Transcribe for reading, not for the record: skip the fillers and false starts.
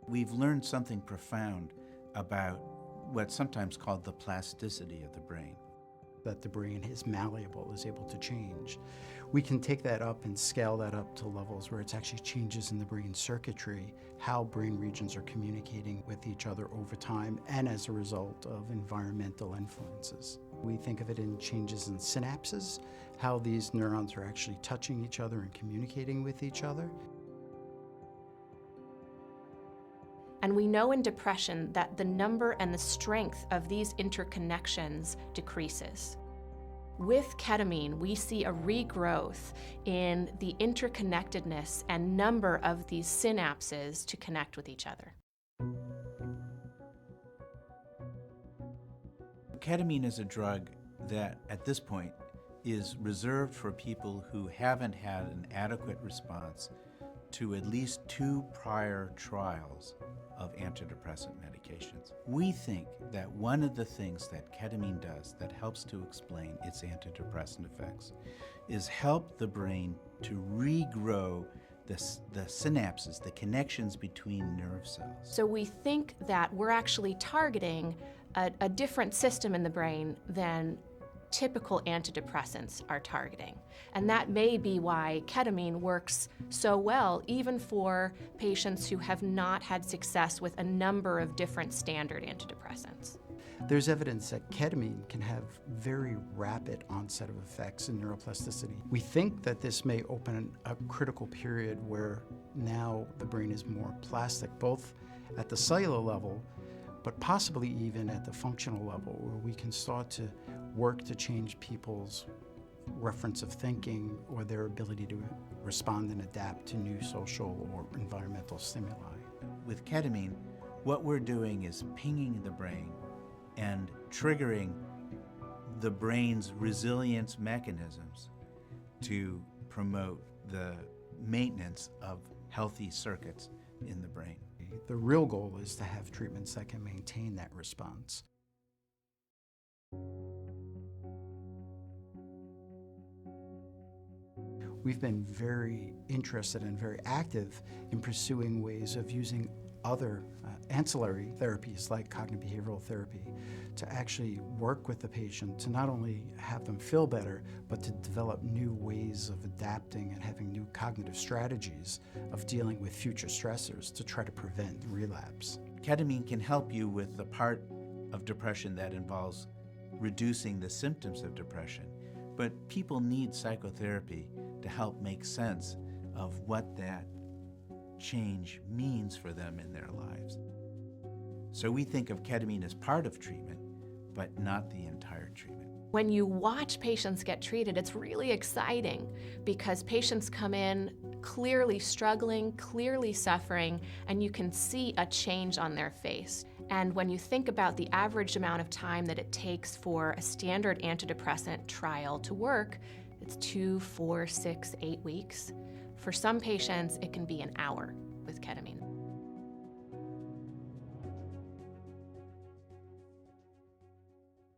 We've learned something profound about what's sometimes called the plasticity of the brain. That the brain is malleable, is able to change. We can take that up and scale that up to levels where it's actually changes in the brain circuitry, how brain regions are communicating with each other over time and as a result of environmental influences. We think of it in changes in synapses, how these neurons are actually touching each other and communicating with each other. And we know in depression that the number and the strength of these interconnections decreases. With ketamine, we see a regrowth in the interconnectedness and number of these synapses to connect with each other. Ketamine is a drug that, at this point, is reserved for people who haven't had an adequate response to at least 2 prior trials of antidepressant medications. We think that one of the things that ketamine does that helps to explain its antidepressant effects is help the brain to regrow the synapses, the connections between nerve cells. So we think that we're actually targeting a different system in the brain than typical antidepressants are targeting. And that may be why ketamine works so well even for patients who have not had success with a number of different standard antidepressants. There's evidence that ketamine can have very rapid onset of effects in neuroplasticity. We think that this may open a critical period where now the brain is more plastic, both at the cellular level, but possibly even at the functional level, where we can start to work to change people's reference of thinking or their ability to respond and adapt to new social or environmental stimuli. With ketamine, what we're doing is pinging the brain and triggering the brain's resilience mechanisms to promote the maintenance of healthy circuits in the brain. The real goal is to have treatments that can maintain that response. We've been very interested and very active in pursuing ways of using other ancillary therapies like cognitive behavioral therapy to actually work with the patient to not only have them feel better, but to develop new ways of adapting and having new cognitive strategies of dealing with future stressors to try to prevent relapse. Ketamine can help you with the part of depression that involves reducing the symptoms of depression, but people need psychotherapy to help make sense of what that change means for them in their lives. So we think of ketamine as part of treatment, but not the entire treatment. When you watch patients get treated, it's really exciting because patients come in clearly struggling, clearly suffering, and you can see a change on their face. And when you think about the average amount of time that it takes for a standard antidepressant trial to work, it's 2, 4, 6, 8 weeks. For some patients, it can be an hour with ketamine.